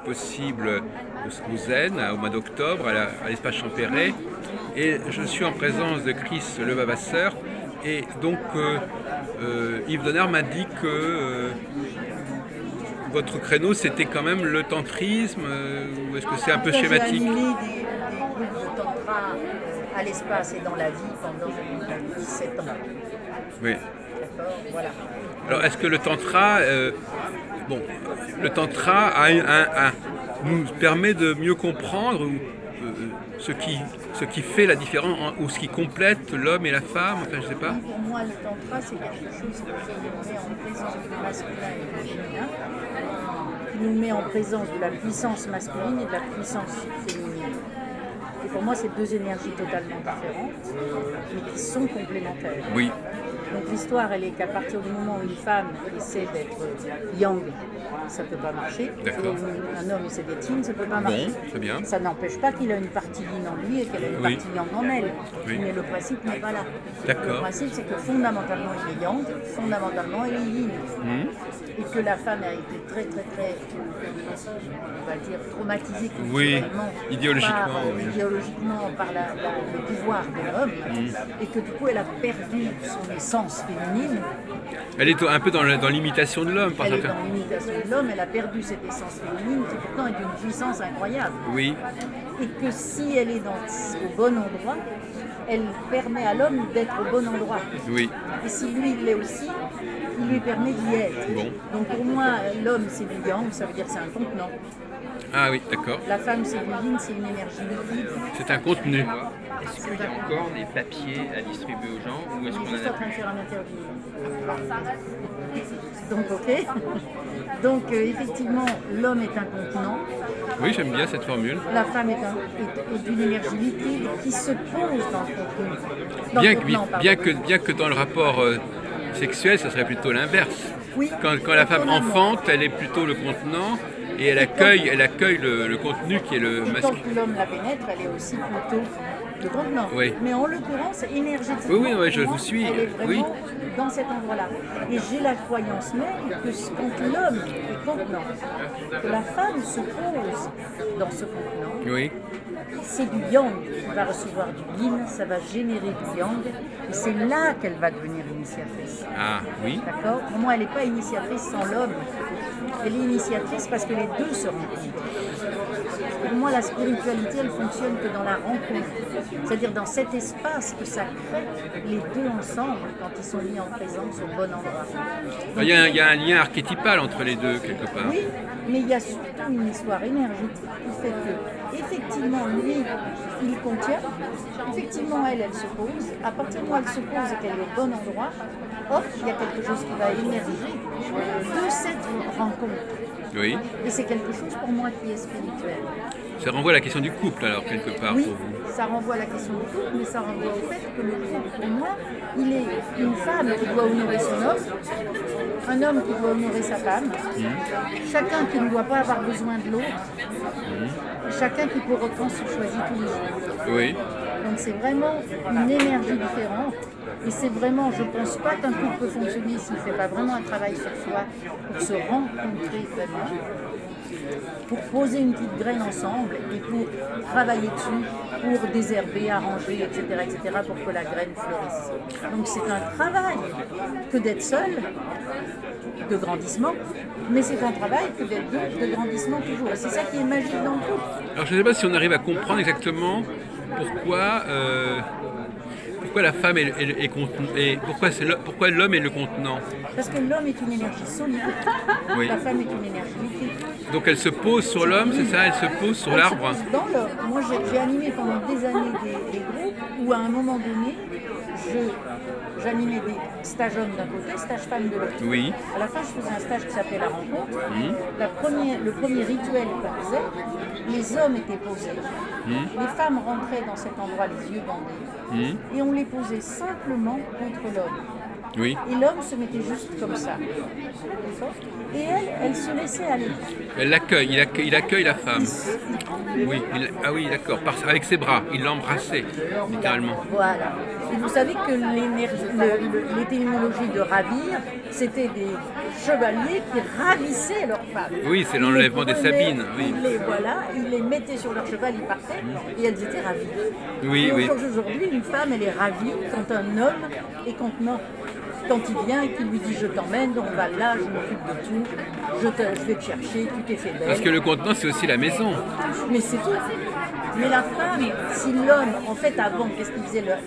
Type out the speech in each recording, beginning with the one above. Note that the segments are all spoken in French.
possible au Zen, au mois d'octobre, à l'espace Champéret. Et je suis en présence de Chris Levavasseur. Et donc, Yves Donard m'a dit que votre créneau, c'était quand même le tantrisme, ou est-ce que c'est un peu schématique? J'ai animé des groupes de tantra à l'espace et dans la vie pendant 17 ans. Oui. D'accord, voilà. Alors, est-ce que le tantra, le tantra nous permet de mieux comprendre ce qui fait la différence, ou ce qui complète l'homme et la femme, enfin je sais pas. Pour moi, le tantra, c'est quelque chose qui nous met en présence du masculin et du féminin, qui nous met en présence de la puissance masculine et de la puissance féminine. Et pour moi, c'est deux énergies totalement différentes, mais qui sont complémentaires. Oui. Donc l'histoire, elle est qu'à partir du moment où une femme essaie d'être yang, ça ne peut pas marcher. Un homme essaie d'être yin, ça ne peut pas marcher. Bon, très bien. Ça n'empêche pas qu'il a une partie yin en lui et qu'elle a une partie yang en elle. Oui. Mais le principe n'est pas là. D'accord. Le principe, c'est que fondamentalement, il est yang, fondamentalement, il est yin. Et que la femme a été très, on va dire, traumatisée culturellement, idéologiquement par le pouvoir de l'homme, et que du coup, elle a perdu son essence féminine. Elle est un peu dans l'imitation de l'homme, par Elle est certains. dans l'imitation de l'homme, elle a perdu cette essence féminine, qui pourtant est d'une puissance incroyable. Oui. Et que si elle est au bon endroit, elle permet à l'homme d'être au bon endroit. Oui. Et si lui, il l'est aussi, il lui permet d'y être. Bon. Donc pour moi, l'homme, c'est du yang, ça veut dire c'est un contenant. Ah oui, d'accord. La femme, c'est du yin, c'est une énergie liquide. C'est un contenu. Est-ce qu'il y a encore des papiers à distribuer aux gens ou est-ce On est qu'on juste en en a train de faire un interview. Donc ok. Donc effectivement, l'homme est un contenant. Oui, j'aime bien cette formule. La femme est une énergie liquide qui se pose dans le contenu. Bien que dans le rapport sexuel, ça serait plutôt l'inverse. Oui, Quand la femme enfante, elle est plutôt le contenant et elle accueille le contenu qui est le Tant masculin. que l'homme la pénètre, elle est aussi plutôt le contenant. Oui. Mais en l'occurrence, énergétiquement, Oui, je vous suis. elle est vraiment Oui. dans cet endroit-là. Et j'ai la croyance même que quand l'homme est contenant, que la femme se pose dans ce contenant, Oui. c'est du yang qui va recevoir du yin, ça va générer du yang, et c'est là qu'elle va devenir initiatrice. Ah, oui. D'accord? Pour moi, elle n'est pas initiatrice sans l'homme. Elle est initiatrice parce que les deux se rencontrent. Pour moi, la spiritualité, elle fonctionne que dans la rencontre. C'est-à-dire dans cet espace que ça crée les deux ensemble quand ils sont mis en présence au bon endroit. Il y a un lien archétypal entre les deux, quelque part. Oui, mais il y a surtout une histoire énergétique qui fait que, effectivement, lui, il contient, effectivement, elle se pose. À partir du moment où elle se pose et qu'elle est au bon endroit, hop, il y a quelque chose qui va émerger de cette rencontre. Oui. Et c'est quelque chose pour moi qui est spirituel. Ça renvoie à la question du couple, alors, quelque part, Oui, pour vous. ça renvoie à la question du couple, mais ça renvoie au fait que le couple, pour moi, il est une femme qui doit honorer son homme, un homme qui doit honorer sa femme, chacun qui ne doit pas avoir besoin de l'autre, chacun qui pour autant se choisit tous les jours. Oui. Donc c'est vraiment une énergie différente. Et c'est vraiment, je ne pense pas qu'un couple peut fonctionner s'il ne fait pas vraiment un travail sur soi pour se rencontrer vraiment, pour poser une petite graine ensemble et pour travailler dessus, pour désherber, arranger, etc., pour que la graine fleurisse. Donc c'est un travail que d'être seul, de grandissement, mais c'est un travail que d'être deux, de grandissement toujours. Et c'est ça qui est magique dans le couple. Alors, je ne sais pas si on arrive à comprendre exactement pourquoi la femme est contenue et pourquoi l'homme est le contenant. Parce que l'homme est une énergie solide, Oui. la femme est une énergie liquide. Donc elle se pose sur l'homme, c'est ça? Elle se pose sur Elle se l'arbre? pose dans l'homme. Moi, j'ai animé pendant des années des groupes où, à un moment donné, j'animais des stages hommes d'un côté, stages femmes de l'autre. Oui. À la fin, je faisais un stage qui s'appelait la rencontre. Le premier rituel qu'on faisait, les hommes étaient posés. Les femmes rentraient dans cet endroit les yeux bandés. Et on les posait simplement contre l'homme. Oui. Et l'homme se mettait juste comme ça. Et elle se laissait aller. Elle l'accueille, il accueille la femme. Oui, ah oui, d'accord, avec ses bras, il l'embrassait, littéralement. Voilà. Et vous savez que l'étymologie de ravir, C'était des chevaliers qui ravissaient leurs femmes. Oui, c'est Ils l'enlèvement les des prenaient, Sabines. Oui. ils les mettaient sur leur cheval, ils partaient et elles étaient ravies. Oui, Et oui. aujourd'hui, une femme, elle est ravie quand un homme est contenant. Quand il vient et qu'il lui dit je t'emmène, on va là, je m'occupe de tout, je vais te chercher, tu t'es fait belle. Parce que le contenant, c'est aussi la maison. Mais c'est tout. Mais la femme, si l'homme, en fait avant, qu'est-ce qu'il faisait l'homme?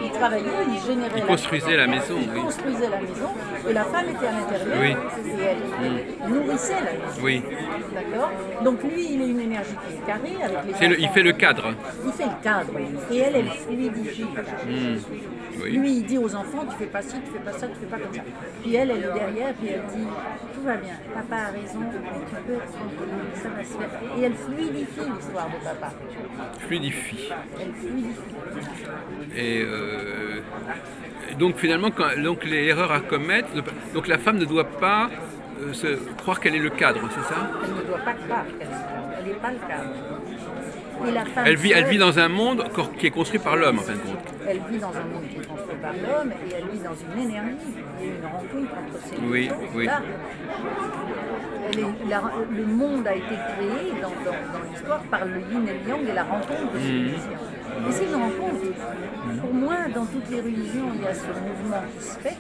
Il travaillait, il générait Il construisait la maison, il oui. construisait la maison, et la femme était à l'intérieur, Oui. et elle nourrissait la maison. Oui. D'accord. Donc lui, il a une énergie qui est carrée avec les Il enfants. fait le cadre. Il fait le cadre, et elle fluidifie. Oui. Lui, il dit aux enfants, tu fais pas ci, tu fais pas ça, tu fais pas comme ça. Puis elle est derrière, puis elle dit, tout va bien, papa a raison, mais tu peux, ça va se faire. Et elle fluidifie l'histoire de papa. Fluidifie. Elle fluidifie. Et donc finalement, donc l'erreur à commettre, donc la femme ne doit pas croire qu'elle est le cadre, c'est ça? Elle ne doit pas croire qu'elle n'est pas le cadre. Et la femme Elle vit seule, dans un monde qui est construit par l'homme, en fin de compte. elle vit dans un monde qui est construit par l'homme et elle vit dans une énergie. Il y a une rencontre entre ces deux Oui, choses. oui. Là, le monde a été créé dans l'histoire par le yin et le yang et la rencontre de ces deux visions. Et c'est une rencontre. Pour moi, dans toutes les religions, il y a ce mouvement qui se fait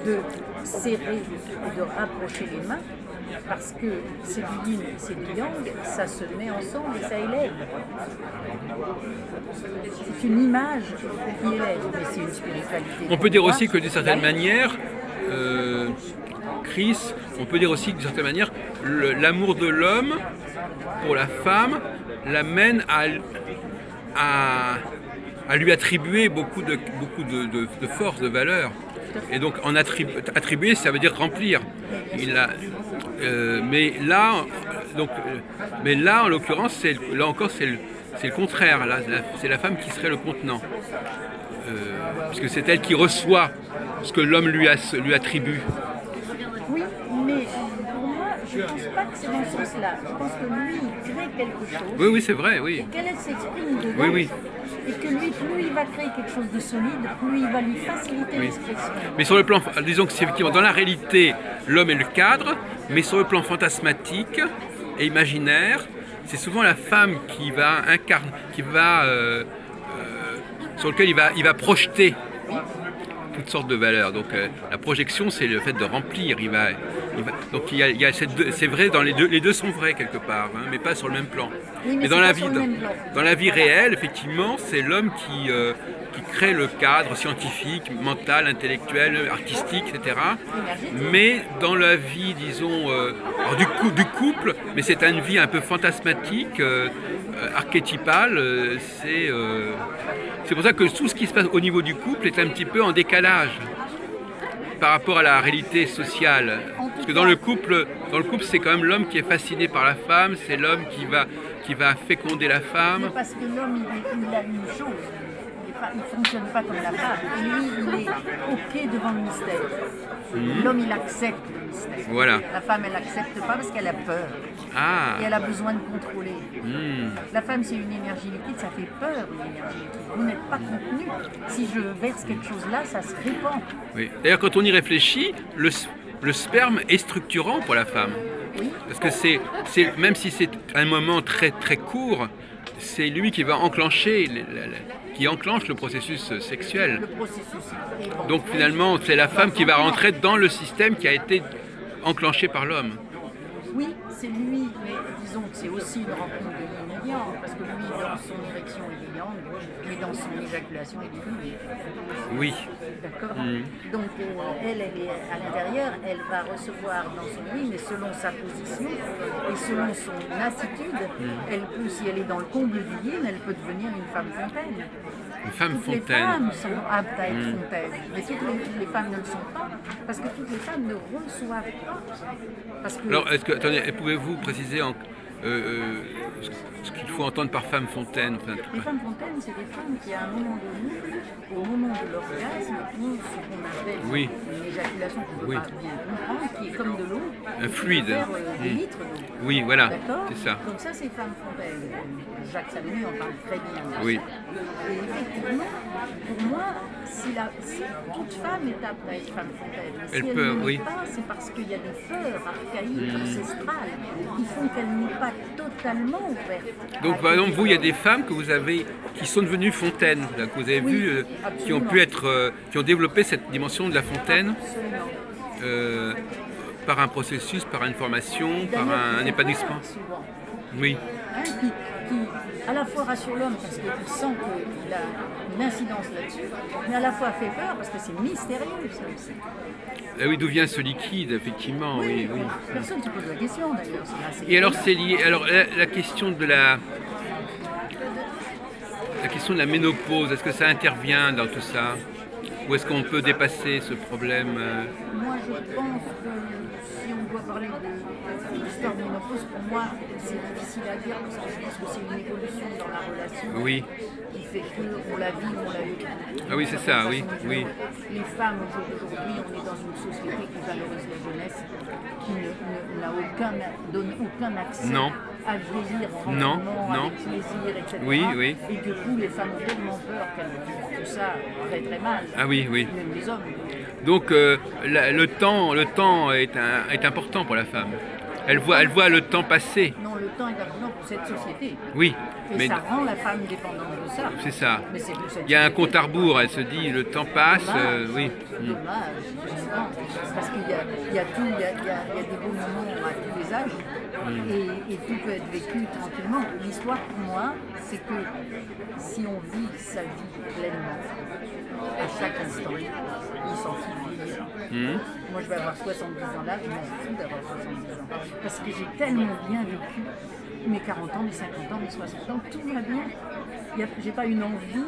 de serrer et de rapprocher les mains. Parce que c'est du yin et c'est du yang, ça se met ensemble et ça élève. C'est une image qui élève, mais c'est une spiritualité. On peut dire aussi que d'une certaine manière, Chris, on peut dire aussi que d'une certaine manière, l'amour de l'homme pour la femme l'amène à lui attribuer beaucoup de force, de valeur. Et donc attribuer, ça veut dire remplir. Mais là, en l'occurrence, là encore, c'est le contraire. Là, c'est la femme qui serait le contenant. Puisque c'est elle qui reçoit ce que l'homme lui attribue. Oui, mais pour moi, je ne pense pas que c'est dans ce sens-là. Je pense que lui, il crée quelque chose. Oui, oui, c'est vrai, oui. Et qu'elle s'exprime dedans. Oui, oui. Et que lui, plus il va créer quelque chose de solide, plus il va lui faciliter Oui. l'expression. Mais sur le plan, disons que c'est effectivement dans la réalité, l'homme est le cadre, mais sur le plan fantasmatique et imaginaire, c'est souvent la femme qui va incarner, sur lequel il va projeter toutes sortes de valeurs. Donc la projection, c'est le fait de remplir. Donc c'est vrai, les deux sont vrais quelque part, hein, mais pas sur le même plan. Oui, mais dans dans la vie réelle, effectivement, c'est l'homme qui crée le cadre scientifique, mental, intellectuel, artistique, etc. Mais dans la vie, disons, alors du couple, mais c'est une vie un peu fantasmatique, archétypale. C'est pour ça que tout ce qui se passe au niveau du couple est un petit peu en décalage par rapport à la réalité sociale. Parce que dans le couple, c'est quand même l'homme qui est fasciné par la femme, c'est l'homme qui va féconder la femme. Mais parce que l'homme, il a une chose. Il ne fonctionne pas comme la femme. Et lui, il est OK devant le mystère. L'homme, il accepte le mystère. Voilà. La femme, elle n'accepte pas parce qu'elle a peur. Ah. Et elle a besoin de contrôler. La femme, c'est une énergie liquide, ça fait peur, une énergie liquide. Vous n'êtes pas contenu. Si je verse quelque chose là, ça se répand. Oui. D'ailleurs, quand on y réfléchit, le sperme est structurant pour la femme. Oui. Parce que même si c'est un moment très très court, c'est lui qui va enclencher, qui enclenche le processus sexuel. Le processus est bon. Donc finalement, c'est la femme qui va rentrer dans le système qui a été enclenché par l'homme. Oui, c'est lui, mais disons que c'est aussi une rencontre de yin et yang, parce que lui, dans son érection, il est yang, mais dans son éjaculation, il est yin. Oui. D'accord. Donc elle est à l'intérieur, elle va recevoir dans son yin, mais selon sa position et selon son lassitude, elle peut, si elle est dans le comble du yin, elle peut devenir une femme fontaine. Une femme Toutes fontaine. les femmes sont aptes à être fontaines, mais toutes les femmes ne le sont pas, parce que toutes les femmes ne reçoivent pas. Parce que Alors, attendez, pouvez-vous préciser ce qu'il faut entendre par femme fontaine. Enfin, Les femmes fontaines, c'est des femmes qui, à un moment donné, au moment de l'orgasme, ont ce qu'on appelle oui. une éjaculation qu'on ne peut Oui. pas bien comprendre, qui est comme de l'eau. Un fluide. Faire, des litres d'eau. Oui, voilà, D'accord. c'est ça. Donc ça, c'est femmes fontaines. Jacques Salomé en parle très bien. Oui. Et effectivement, pour moi, si toute femme est apte à être femme fontaine, si Elle elle peut, ne l'est oui. pas, c'est parce qu'il y a des peurs archaïques, ancestrales, qui font qu'elle n'est pas totalement ouverte. Donc par exemple, vous, il y a des femmes que vous avez, qui sont devenues fontaines, là, que vous avez Oui, vues, qui ont pu être, qui ont développé cette dimension de la fontaine Absolument. par un processus, par une formation, par D'ailleurs, un qui font épanouissement. peur, souvent. Oui, Hein, qui à la fois rassure l'homme parce qu'il sent qu'il a une incidence là-dessus, mais à la fois fait peur parce que c'est mystérieux ça aussi. ah oui, d'où vient ce liquide, effectivement, oui, oui. Personne ne se pose la question d'ailleurs. C'est assez Et alors étonnant. c'est lié, alors la question de la question de la ménopause, est-ce que ça intervient dans tout ça? Ou est-ce qu'on peut dépasser ce problème Moi je pense que si on doit parler de l'histoire de ménopause, pour moi c'est difficile à dire parce que je pense que c'est une évolution dans la relation Oui, qui fait qu'on la vit ou on la vit. ah oui, c'est ça, oui, oui. Les femmes aujourd'hui, on est dans une société qui valorise la jeunesse, qui donne aucun accès Non. à vieillir Non, tranquillement, non. avec plaisir, etc. Oui, oui. Et du coup, les femmes ont tellement peur qu'elles vivent tout ça très très mal. Ah oui, oui. Même les hommes. Donc le temps est important pour la femme. Elle voit le temps passer. Non, le temps est important pour cette société. Oui, Et mais ça rend la femme dépendante de ça. c'est ça. Mais c'est pour cette Il y a un société. compte à rebours, elle se dit le temps passe, oui. Dommage, justement, parce qu'il y a des beaux moments à tous les âges et tout peut être vécu tranquillement. L'histoire pour moi, c'est que si on vit sa vie pleinement, à chaque instant, il s'en fout de vieillir. Moi je vais avoir 70 ans là, je m'en fous d'avoir 70 ans. Parce que j'ai tellement bien vécu mes 40 ans, mes 50 ans, mes 60 ans, tout va bien. J'ai pas une envie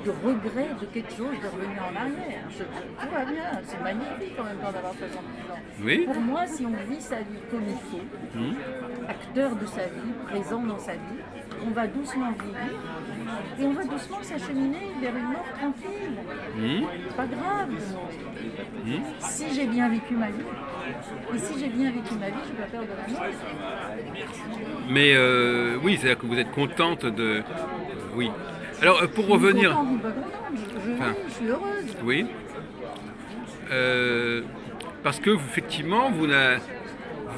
de regret de quelque chose, de revenir en arrière. Tout va bien, c'est magnifique en même temps d'avoir 70 ans. Oui. Pour moi, si on vit sa vie comme il faut, acteur de sa vie, présent dans sa vie, on va doucement vieillir et on va doucement s'acheminer vers une mort tranquille. Pas grave. Si j'ai bien vécu ma vie, et si j'ai bien vécu ma vie, je n'ai pas peur de la mort. Mais oui, c'est-à-dire que vous êtes contente de... oui. Alors pour revenir... Je suis contente, pas contente, Enfin, je suis heureuse. Oui. Parce que effectivement, vous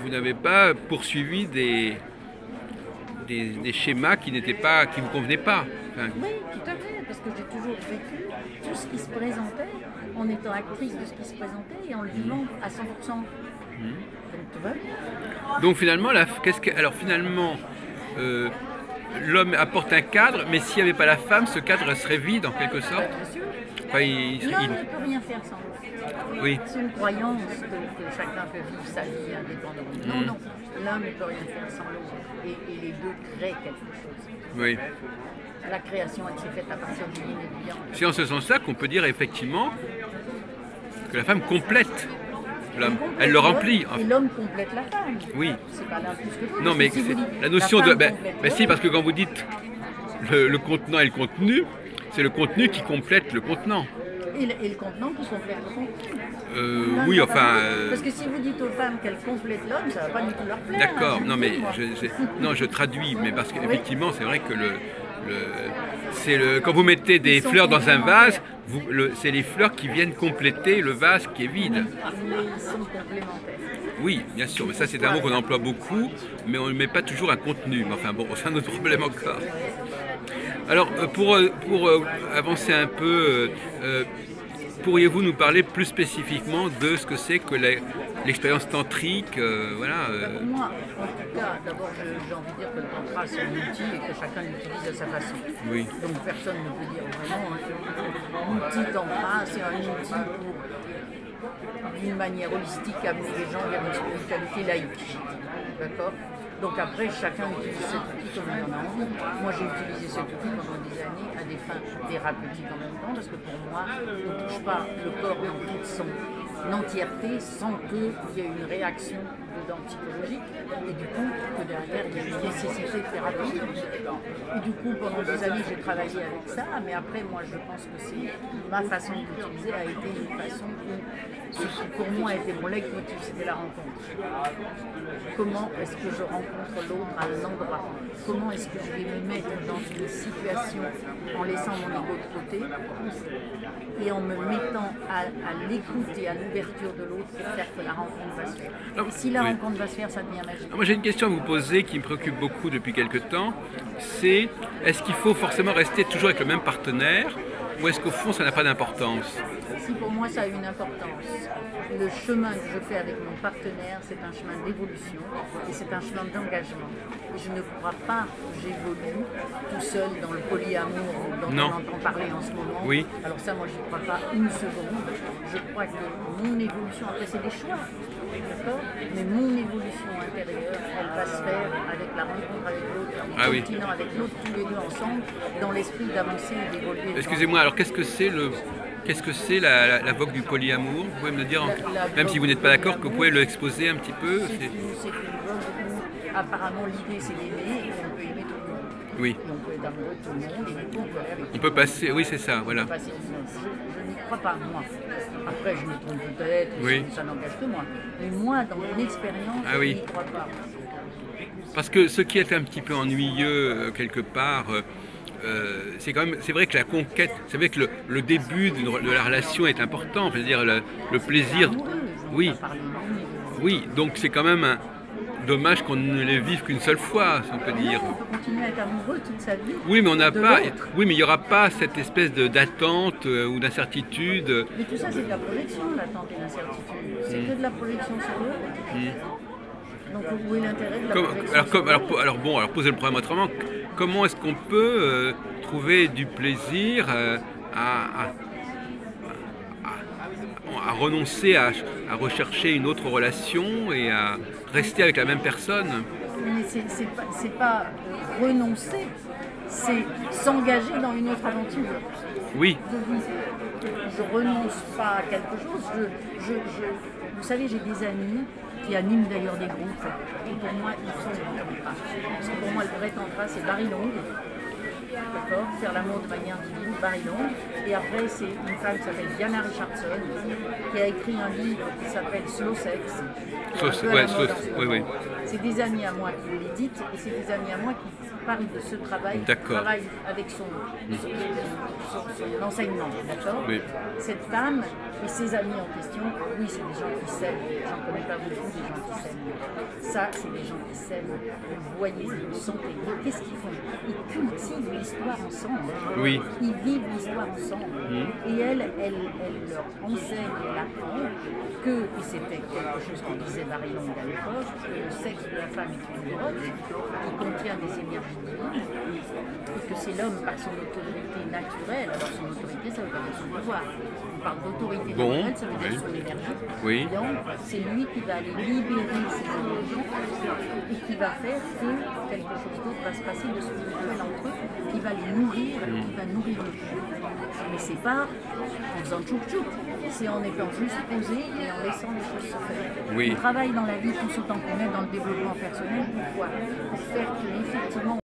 n'avez pas poursuivi des schémas qui ne vous convenaient pas. Enfin, Oui, tout à fait, parce que j'ai toujours vécu tout ce qui se présentait en étant actrice de ce qui se présentait et en le vivant à 100%. Donc tout va bien. donc finalement, alors finalement, l'homme apporte un cadre, mais s'il n'y avait pas la femme, ce cadre serait vide en quelque sorte. Bien sûr. Enfin, L'homme ne peut rien faire sans l'autre. oui. C'est une croyance que chacun peut vivre sa vie indépendamment. Non, non, l'un ne peut rien faire sans l'autre. Et les deux créent quelque chose. Oui. La création, elle s'est faite à partir du yin et du yang. C'est en ce sens-là qu'on peut dire effectivement que la femme complète l'homme. Elle le remplit. Et l'homme complète la femme. Oui. C'est pas l'un plus que l'autre. Non, mais Si vous dites, la notion de... femme Ben complète si, l'homme, parce que quand vous dites le contenant et le contenu, c'est le contenu qui complète le contenant. Et le contenant qui complète le contenu. L'un Oui, n'a pas enfin... besoin. Parce que si vous dites aux femmes qu'elles complètent l'homme, ça va pas du tout leur plaire. D'accord, hein, non mais moi. je traduis, mais parce qu'effectivement c'est vrai que quand vous mettez des Ils sont fleurs dans un vase, complémentaires. c'est les fleurs qui viennent compléter le vase qui est vide. Mais ils sont complémentaires. Oui, bien sûr, mais ça c'est un mot qu'on emploie beaucoup, mais on ne met pas toujours un contenu. Mais enfin bon, c'est un autre problème encore. Alors pour avancer un peu, pourriez-vous nous parler plus spécifiquement de ce que c'est que l'expérience tantrique, voilà. Pour moi, en tout cas, d'abord j'ai envie de dire que le tantra c'est un outil et que chacun l'utilise à sa façon. Oui. Donc personne ne peut dire vraiment l'outil tantra, c'est un outil pour d'une manière holistique amener les gens vers une spiritualité laïque. D'accord? Donc après, chacun utilise cet outil comme il en a envie. Moi, j'ai utilisé cet outil pendant des années à des fins thérapeutiques en même temps, parce que pour moi, on ne touche pas le corps dans toute son entièreté sans qu'il y ait une réaction de dedans psychologique, et du coup, que derrière, il y a une nécessité de thérapie. Et du coup, pendant des années, j'ai travaillé avec ça, mais après, moi, je pense que ma façon d'utiliser a été une façon où ce qui, pour moi, était mon leitmotiv, c'était la rencontre. Comment est-ce que je rencontre l'autre à un endroit? Comment est-ce que je vais me mettre dans une situation en laissant mon ego de côté et en me mettant à l'écoute et à l'ouverture de l'autre pour faire que la rencontre va se faire. Et si la rencontre va se faire, ça devient magique. Moi j'ai une question à vous poser qui me préoccupe beaucoup depuis quelque temps, c'est est-ce qu'il faut forcément rester toujours avec le même partenaire ou est-ce qu'au fond ça n'a pas d'importance? Si, pour moi ça a une importance. Le chemin que je fais avec mon partenaire, c'est un chemin d'évolution et c'est un chemin d'engagement. Et je ne crois pas que j'évolue tout seul dans le polyamour dont on entend parler en ce moment. Oui. Alors ça, moi, je n'y crois pas une seconde. Je crois que mon évolution, après c'est des choix, d'accord? Mais mon évolution intérieure, elle va se faire avec la rencontre avec l'autre, en continuant avec l'autre tous les deux ensemble, dans l'esprit d'avancer et d'évoluer. Excusez-moi, alors qu'est-ce que c'est la vogue du polyamour? Vous pouvez me le dire, même si vous n'êtes pas d'accord, que vous pouvez l'exposer un petit peu? C'est une vogue où apparemment l'idée c'est d'aimer et on peut aimer tout le monde. Oui. Et on peut être amoureux de tout le monde et du coup on peut aller avec on peut passer, oui c'est ça, voilà. Je n'y crois pas, moi. Après je me trompe peut-être, ça n'engage que moi. Mais moi, dans mon expérience, je n'y crois pas. Parce que ce qui est un petit peu ennuyeux quelque part, c'est vrai que la conquête, c'est vrai que le début de la relation est important, c'est-à-dire le plaisir. Oui, donc c'est quand même dommage qu'on ne les vive qu'une seule fois, si on peut dire. On peut continuer à être amoureux toute sa vie. Oui, mais on n'a pas. Oui, mais il n'y aura pas cette espèce d'attente ou d'incertitude. Mais tout ça, c'est de la projection, l'attente et l'incertitude. C'est que de la projection sur l'autre. Donc où est l'intérêt de la projection? Alors posez le problème autrement. Comment est-ce qu'on peut trouver du plaisir à renoncer à rechercher une autre relation et à rester avec la même personne? Mais c'est pas renoncer, c'est s'engager dans une autre aventure. Oui. Je renonce pas à quelque chose. Vous savez, j'ai des amis qui animent d'ailleurs des groupes. Et pour moi, ils font du tantra. Parce que pour moi, le vrai tantra, c'est Barry Long. D'accord, faire l'amour de manière divine, Barry Long. Et après, c'est une femme qui s'appelle Diana Richardson, qui a écrit un livre qui s'appelle Slow Sex. Oui. C'est des amis à moi qui l'éditent et c'est des amis à moi qui parlent de ce travail, travaillent avec son enseignement. D'accord. Cette femme et ses amis en question, oui, c'est des gens qui s'aiment. J'en connais pas beaucoup des gens qui s'aiment. Ça, c'est des gens qui s'aiment. Vous voyez, vous le sentez. Qu'est-ce qu'ils font? Ils cultivent l'histoire ensemble. Oui. Ils vivent l'histoire ensemble. Et elle leur enseigne et apprend que, et c'était quelque chose que disait Barry Long à l'époque, que le sexe de la femme est une drogue qui contient des énergies divines et que c'est l'homme par son autorité naturelle. Alors son autorité, ça veut pas dire son pouvoir. On parle d'autorité naturelle, ça veut dire son énergie. Donc c'est lui qui va aller libérer ses énergies et qui va faire que quelque chose d'autre va se passer de spirituel entre eux, qui va les nourrir, qui va nourrir le corps. Mais c'est pas en faisant tchouk-tchouk, c'est en étant juste posé et en laissant les choses se faire. On travaille dans la vie tous autant qu'on est dans le développement personnel. Pourquoi? Pour faire que effectivement